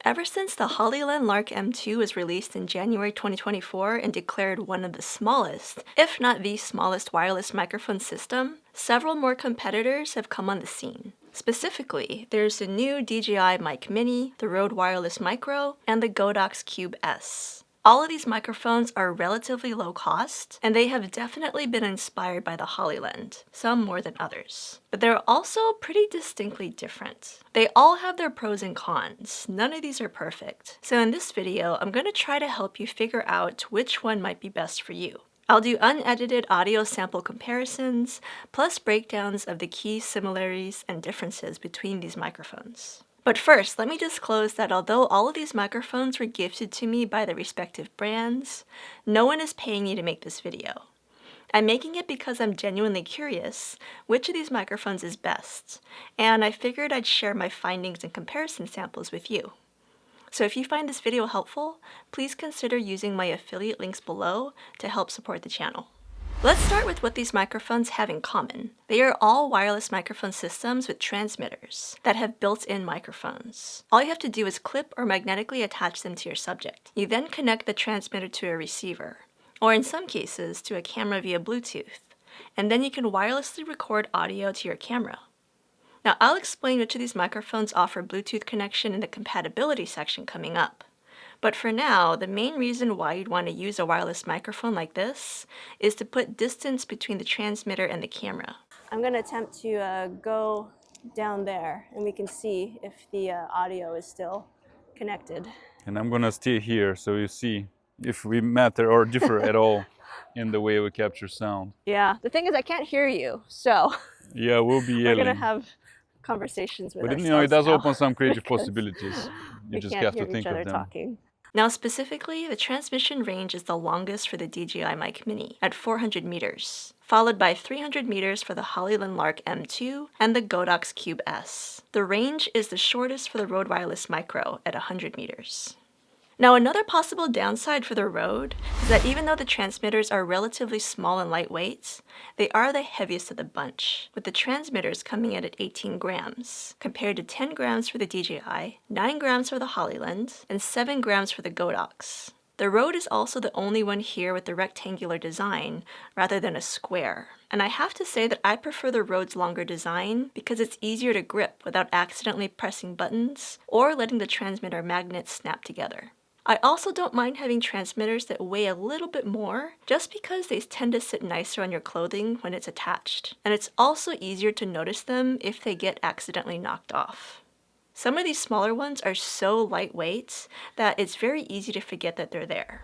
Ever since the Hollyland Lark M2 was released in January 2024 and declared one of the smallest, if not the smallest wireless microphone system, several more competitors have come on the scene. Specifically, there's the new DJI Mic Mini, the Rode Wireless Micro, and the Godox Cube S. All of these microphones are relatively low cost, and they have definitely been inspired by the Hollyland, some more than others. But they're also pretty distinctly different. They all have their pros and cons. None of these are perfect. So in this video, I'm going to try to help you figure out which one might be best for you. I'll do unedited audio sample comparisons, plus breakdowns of the key similarities and differences between these microphones. But first, let me disclose that although all of these microphones were gifted to me by the respective brands, no one is paying me to make this video. I'm making it because I'm genuinely curious which of these microphones is best, and I figured I'd share my findings and comparison samples with you. So if you find this video helpful, please consider using my affiliate links below to help support the channel. Let's start with what these microphones have in common. They are all wireless microphone systems with transmitters that have built-in microphones. All you have to do is clip or magnetically attach them to your subject. You then connect the transmitter to a receiver, or in some cases to a camera via Bluetooth, and then you can wirelessly record audio to your camera. Now I'll explain which of these microphones offer Bluetooth connection in the compatibility section coming up. But for now, the main reason why you'd want to use a wireless microphone like this is to put distance between the transmitter and the camera. I'm going to attempt to go down there and we can see if the audio is still connected. And I'm going to stay here so you see if we matter or differ at all in the way we capture sound. Yeah, the thing is I can't hear you, so yeah, we'll be yelling. We're going to have conversations with ourselves. But it does now, open some creative possibilities. You just have to think of them. Talking. Now specifically, the transmission range is the longest for the DJI Mic Mini at 400 meters, followed by 300 meters for the Hollyland Lark M2 and the Godox Cube S. The range is the shortest for the Rode Wireless Micro at 100 meters. Now another possible downside for the Rode is that even though the transmitters are relatively small and lightweight, they are the heaviest of the bunch, with the transmitters coming in at 18 grams, compared to 10 grams for the DJI, 9 grams for the Hollyland, and 7 grams for the Godox. The Rode is also the only one here with the rectangular design rather than a square. And I have to say that I prefer the Rode's longer design because it's easier to grip without accidentally pressing buttons or letting the transmitter magnets snap together. I also don't mind having transmitters that weigh a little bit more just because they tend to sit nicer on your clothing when it's attached. And it's also easier to notice them if they get accidentally knocked off. Some of these smaller ones are so lightweight that it's very easy to forget that they're there.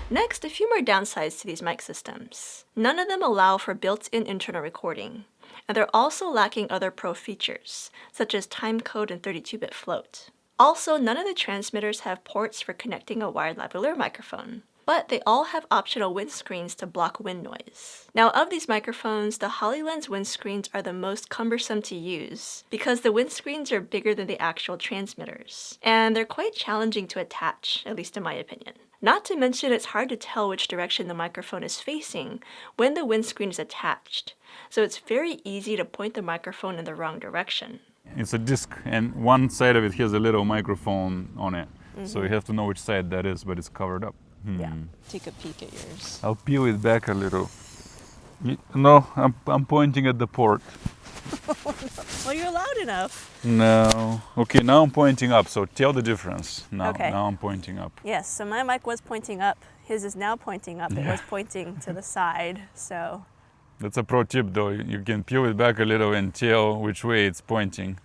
Next, a few more downsides to these mic systems. None of them allow for built-in internal recording, and they're also lacking other pro features, such as timecode and 32-bit float. Also, none of the transmitters have ports for connecting a wired lavalier microphone, but they all have optional windscreens to block wind noise. Now, of these microphones, the Hollyland's windscreens are the most cumbersome to use because the windscreens are bigger than the actual transmitters, and they're quite challenging to attach, at least in my opinion. Not to mention, it's hard to tell which direction the microphone is facing when the windscreen is attached, so it's very easy to point the microphone in the wrong direction. It's a disc, and one side of it has a little microphone on it. So you have to know which side that is, but it's covered up. Yeah, take a peek at yours. I'll peel it back a little. No, I'm pointing at the port. Well, you're loud enough. No. Okay, now I'm pointing up, so tell the difference. Now I'm pointing up. Yes, so my mic was pointing up. His is now pointing up. It was pointing to the side, so... That's a pro tip though, you can peel it back a little and tell which way it's pointing.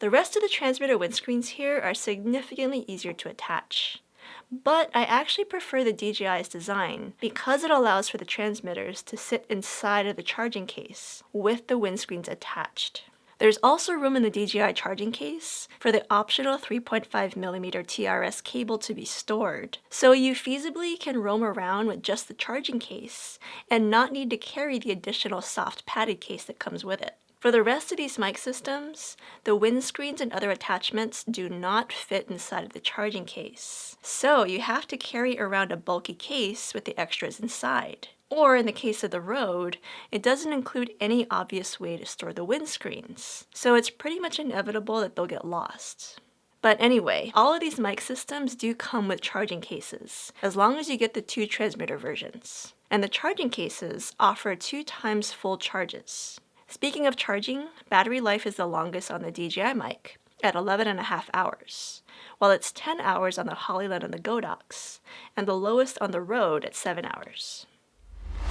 The rest of the transmitter windscreens here are significantly easier to attach. But I actually prefer the DJI's design because it allows for the transmitters to sit inside of the charging case with the windscreens attached. There's also room in the DJI charging case for the optional 3.5mm TRS cable to be stored, so you feasibly can roam around with just the charging case and not need to carry the additional soft padded case that comes with it. For the rest of these mic systems, the windscreens and other attachments do not fit inside of the charging case, so you have to carry around a bulky case with the extras inside. Or in the case of the Rode, it doesn't include any obvious way to store the windscreens, so it's pretty much inevitable that they'll get lost. But anyway, all of these mic systems do come with charging cases, as long as you get the 2 transmitter versions. And the charging cases offer 2 times full charges. Speaking of charging, battery life is the longest on the DJI mic, at 11.5 hours, while it's 10 hours on the Hollyland and the Godox, and the lowest on the Rode at 7 hours.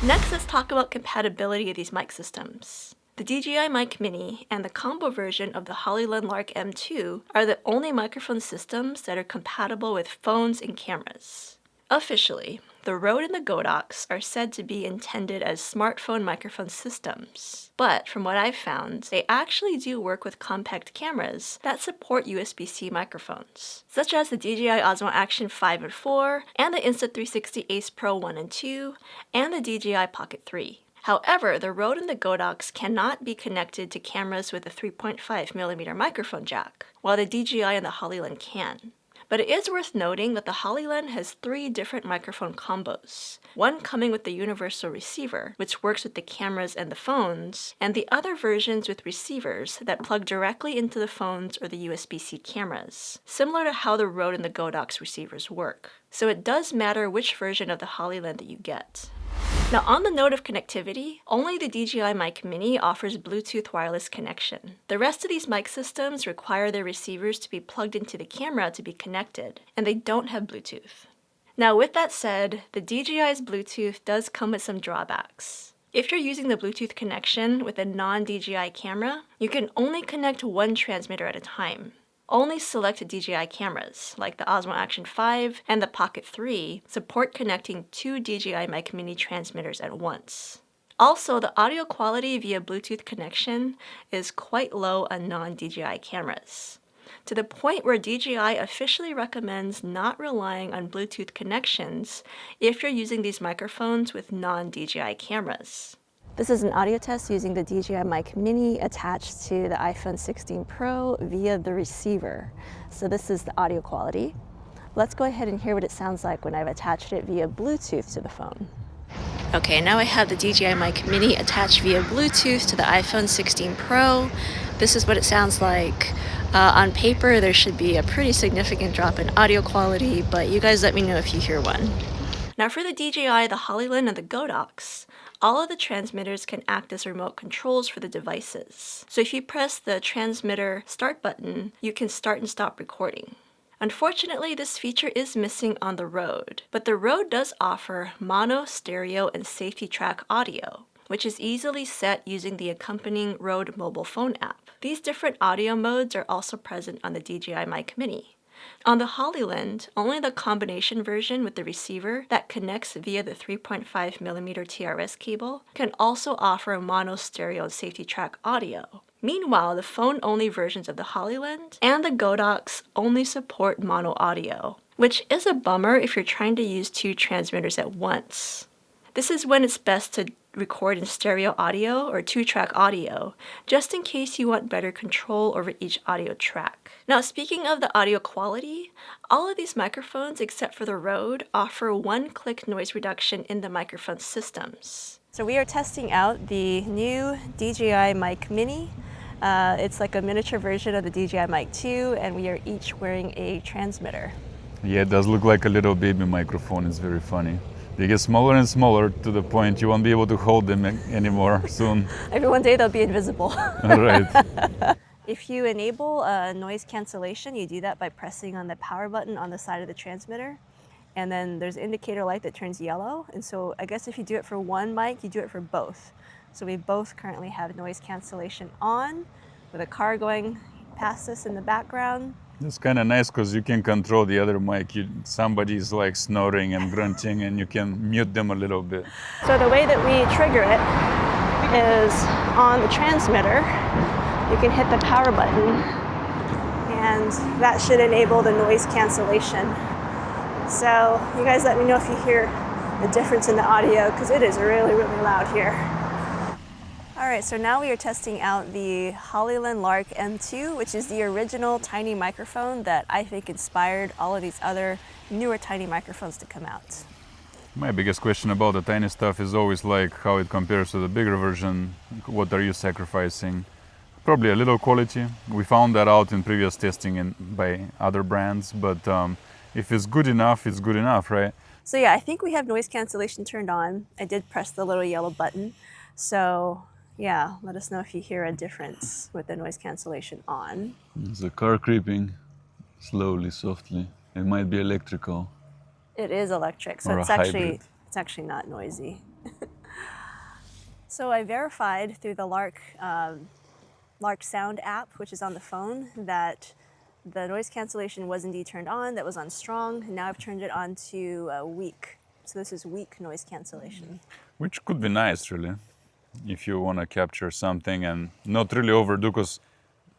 Next, let's talk about compatibility of these mic systems. The DJI Mic Mini and the combo version of the Hollyland Lark M2 are the only microphone systems that are compatible with phones and cameras. Officially, the Rode and the Godox are said to be intended as smartphone microphone systems, but from what I've found, they actually do work with compact cameras that support USB-C microphones, such as the DJI Osmo Action 5 and 4, and the Insta360 Ace Pro 1 and 2, and the DJI Pocket 3. However, the Rode and the Godox cannot be connected to cameras with a 3.5mm microphone jack, while the DJI and the Hollyland can. But it is worth noting that the Hollyland has 3 different microphone combos, one coming with the universal receiver, which works with the cameras and the phones, and the other versions with receivers that plug directly into the phones or the USB-C cameras, similar to how the Rode and the Godox receivers work. So it does matter which version of the Hollyland that you get. Now, on the note of connectivity, only the DJI Mic Mini offers Bluetooth wireless connection. The rest of these mic systems require their receivers to be plugged into the camera to be connected, and they don't have Bluetooth. Now, with that said, the DJI's Bluetooth does come with some drawbacks. If you're using the Bluetooth connection with a non-DJI camera, you can only connect one transmitter at a time. Only select DJI cameras, like the Osmo Action 5 and the Pocket 3, support connecting 2 DJI Mic Mini transmitters at once. Also, the audio quality via Bluetooth connection is quite low on non-DJI cameras, to the point where DJI officially recommends not relying on Bluetooth connections if you're using these microphones with non-DJI cameras. This is an audio test using the DJI Mic Mini attached to the iPhone 16 Pro via the receiver. So this is the audio quality. Let's go ahead and hear what it sounds like when I've attached it via Bluetooth to the phone. Okay, now I have the DJI Mic Mini attached via Bluetooth to the iPhone 16 Pro. This is what it sounds like. On paper, there should be a pretty significant drop in audio quality, but you guys let me know if you hear one. Now for the DJI, the Hollyland, and the Godox, all of the transmitters can act as remote controls for the devices. So if you press the transmitter start button, you can start and stop recording. Unfortunately, this feature is missing on the Rode, but the Rode does offer mono, stereo, and safety track audio, which is easily set using the accompanying Rode mobile phone app. These different audio modes are also present on the DJI Mic Mini. On the Hollyland, only the combination version with the receiver that connects via the 3.5mm TRS cable can also offer mono, stereo, and safety track audio. Meanwhile, the phone-only versions of the Hollyland and the Godox only support mono audio, which is a bummer if you're trying to use 2 transmitters at once. This is when it's best to record in stereo audio or 2-track audio, just in case you want better control over each audio track. Now, speaking of the audio quality, all of these microphones, except for the Rode, offer one-click noise reduction in the microphone systems. So we are testing out the new DJI Mic Mini. It's like a miniature version of the DJI Mic 2, and we are each wearing a transmitter. Yeah, it does look like a little baby microphone. It's very funny. They get smaller and smaller to the point you won't be able to hold them anymore soon. Maybe one day they'll be invisible. Right. If you enable noise cancellation, you do that by pressing on the power button on the side of the transmitter. And then there's an indicator light that turns yellow. And so I guess if you do it for one mic, you do it for both. So we both currently have noise cancellation on with a car going past us in the background. It's kind of nice because you can control the other mic. Somebody's like snoring and grunting and you can mute them a little bit. So the way that we trigger it is on the transmitter. You can hit the power button and that should enable the noise cancellation. So you guys let me know if you hear the difference in the audio because it is really, really loud here. All right, so now we are testing out the Hollyland Lark M2, which is the original tiny microphone that I think inspired all of these other newer tiny microphones to come out. My biggest question about the tiny stuff is always like how it compares to the bigger version. What are you sacrificing? Probably a little quality. We found that out in previous testing by other brands, but if it's good enough, right? So yeah, I think we have noise cancellation turned on. I did press the little yellow button. So yeah, let us know if you hear a difference with the noise cancellation on. There's a car creeping slowly, softly. It might be electrical. It is electric, so it's actually not noisy. So I verified through the Lark Sound app, which is on the phone, that the noise cancellation was indeed turned on. That was on strong, and now I've turned it on to weak. So this is weak noise cancellation. Which could be nice, really, if you want to capture something and not really overdo, because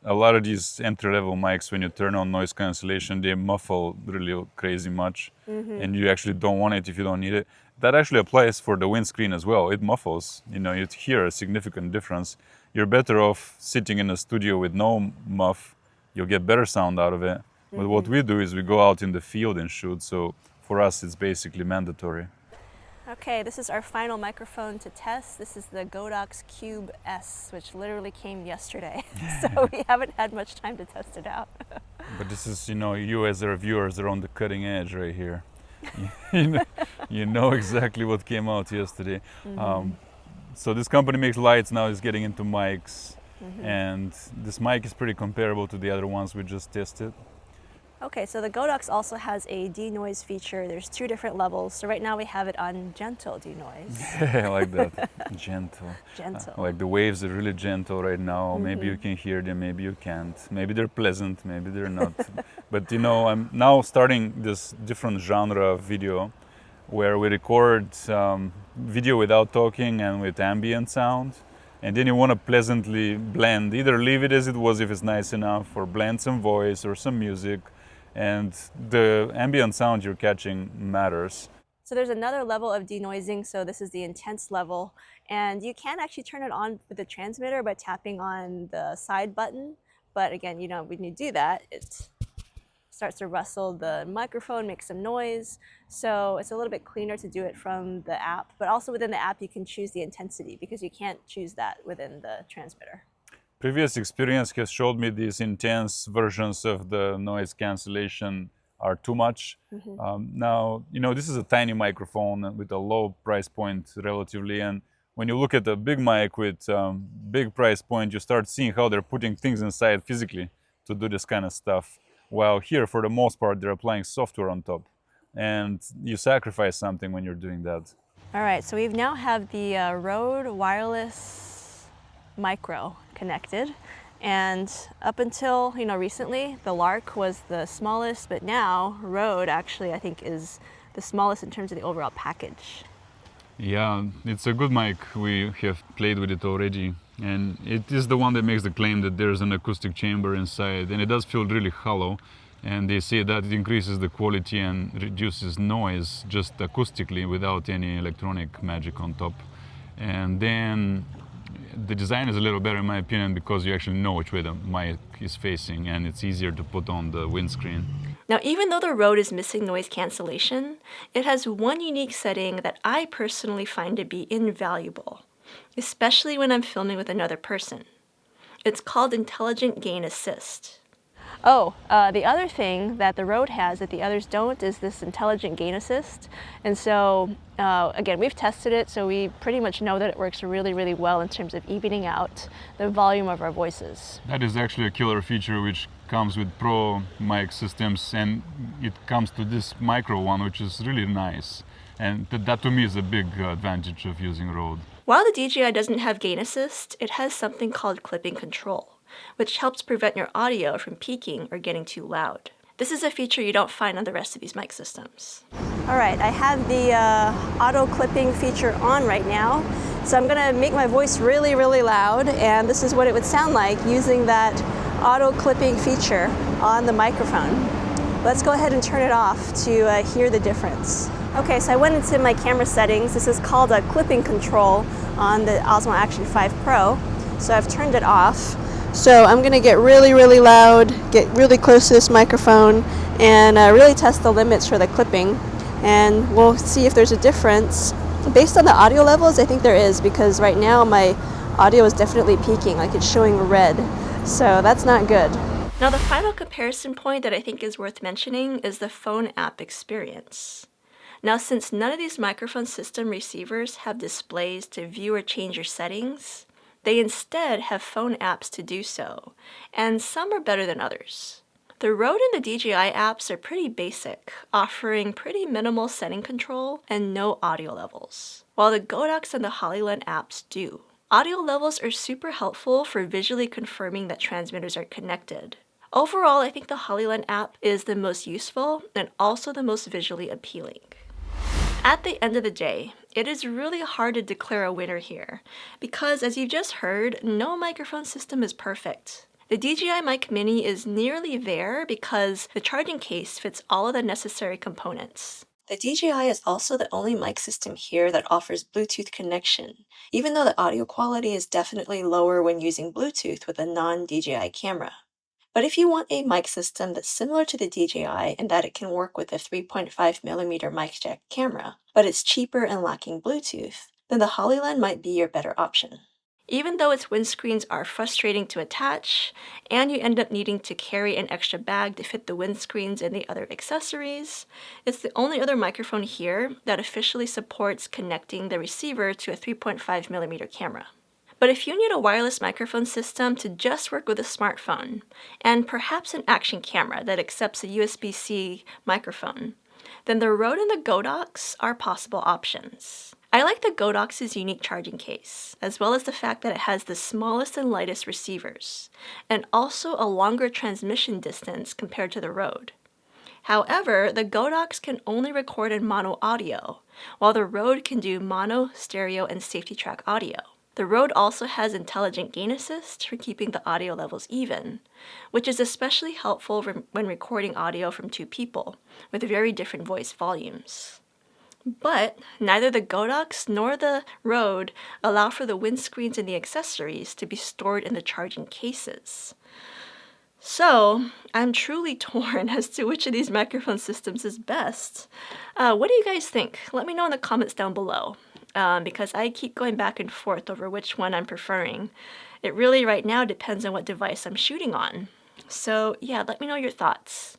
a lot of these entry-level mics, when you turn on noise cancellation, they muffle really crazy much, and you actually don't want it if you don't need it. That actually applies for the windscreen as well. It muffles. You know, you hear a significant difference. You're better off sitting in a studio with no muff. You'll get better sound out of it. But what we do is we go out in the field and shoot. So for us, it's basically mandatory. Okay, this is our final microphone to test. This is the Godox Cube S, which literally came yesterday. So we haven't had much time to test it out. But this is, you know, you as our viewers are on the cutting edge right here. You know exactly what came out yesterday. So this company makes lights, now is getting into mics. And this mic is pretty comparable to the other ones we just tested. Okay, so the Godox also has a denoise feature. There's 2 different levels. So right now we have it on gentle denoise. I like that. Gentle. Gentle. Like the waves are really gentle right now. Maybe you can hear them, maybe you can't. Maybe they're pleasant, maybe they're not. But you know, I'm now starting this different genre of video where we record video without talking and with ambient sound. And then you want to pleasantly blend, either leave it as it was if it's nice enough, or blend some voice or some music. And the ambient sound you're catching matters. So there's another level of denoising. So this is the intense level. And you can actually turn it on with the transmitter by tapping on the side button. But again, you know, when you do that, it starts to rustle the microphone, make some noise. So it's a little bit cleaner to do it from the app. But also within the app, you can choose the intensity because you can't choose that within the transmitter. Previous experience has showed me these intense versions of the noise cancellation are too much. Now, you know, this is a tiny microphone with a low price point relatively. And when you look at a big mic with big price point, you start seeing how they're putting things inside physically to do this kind of stuff. While here, for the most part, they're applying software on top. And you sacrifice something when you're doing that. All right, so we now have the Rode Wireless Micro connected. And up until, you know, recently, the Lark was the smallest, but now Rode actually, I think, is the smallest in terms of the overall package. Yeah, it's a good mic. We have played with it already. And it is the one that makes the claim that there's an acoustic chamber inside, and it does feel really hollow. And they say that it increases the quality and reduces noise just acoustically without any electronic magic on top. And then the design is a little better in my opinion because you actually know which way the mic is facing, and it's easier to put on the windscreen. Now, even though the Rode is missing noise cancellation, it has one unique setting that I personally find to be invaluable, especially when I'm filming with another person. It's called Intelligent Gain Assist. Oh, the other thing that the Rode has that the others don't is this Intelligent Gain Assist. And so, again, we've tested it, so we pretty much know that it works really, really well in terms of evening out the volume of our voices. That is actually a killer feature which comes with pro mic systems, and it comes to this micro one, which is really nice. And that to me is a big advantage of using Rode. While the DJI doesn't have gain assist, it has something called clipping control, which helps prevent your audio from peaking or getting too loud. This is a feature you don't find on the rest of these mic systems. All right, I have the auto clipping feature on right now. So I'm gonna make my voice really, really loud, and this is what it would sound like using that auto clipping feature on the microphone. Let's go ahead and turn it off to hear the difference. Okay, so I went into my camera settings. This is called a clipping control on the Osmo Action 5 Pro. So I've turned it off. So I'm gonna get really, really loud, get really close to this microphone, and really test the limits for the clipping. And we'll see if there's a difference. Based on the audio levels, I think there is, because right now my audio is definitely peaking, like it's showing red. So that's not good. Now the final comparison point that I think is worth mentioning is the phone app experience. Now since none of these microphone system receivers have displays to view or change your settings, they instead have phone apps to do so, and some are better than others. The Rode and the DJI apps are pretty basic, offering pretty minimal setting control and no audio levels, while the Godox and the Hollyland apps do. Audio levels are super helpful for visually confirming that transmitters are connected. Overall, I think the Hollyland app is the most useful and also the most visually appealing. At the end of the day, it is really hard to declare a winner here, because as you've just heard, no microphone system is perfect. The DJI Mic Mini is nearly there because the charging case fits all of the necessary components. The DJI is also the only mic system here that offers Bluetooth connection, even though the audio quality is definitely lower when using Bluetooth with a non-DJI camera. But if you want a mic system that's similar to the DJI in that it can work with a 3.5mm mic jack camera, but it's cheaper and lacking Bluetooth, then the Hollyland might be your better option. Even though its windscreens are frustrating to attach, and you end up needing to carry an extra bag to fit the windscreens and the other accessories, it's the only other microphone here that officially supports connecting the receiver to a 3.5mm camera. But if you need a wireless microphone system to just work with a smartphone, and perhaps an action camera that accepts a USB-C microphone, then the Rode and the Godox are possible options. I like the Godox's unique charging case, as well as the fact that it has the smallest and lightest receivers, and also a longer transmission distance compared to the Rode. However, the Godox can only record in mono audio, while the Rode can do mono, stereo, and safety track audio. The Rode also has intelligent gain assist for keeping the audio levels even, which is especially helpful when recording audio from two people with very different voice volumes. But neither the Godox nor the Rode allow for the windscreens and the accessories to be stored in the charging cases. So I'm truly torn as to which of these microphone systems is best. What do you guys think? Let me know in the comments down below. Because I keep going back and forth over which one I'm preferring. It really right now depends on what device I'm shooting on. So yeah, let me know your thoughts.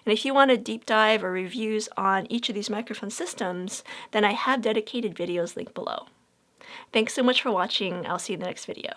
And if you want a deep dive or reviews on each of these microphone systems, then I have dedicated videos linked below. Thanks so much for watching. I'll see you in the next video.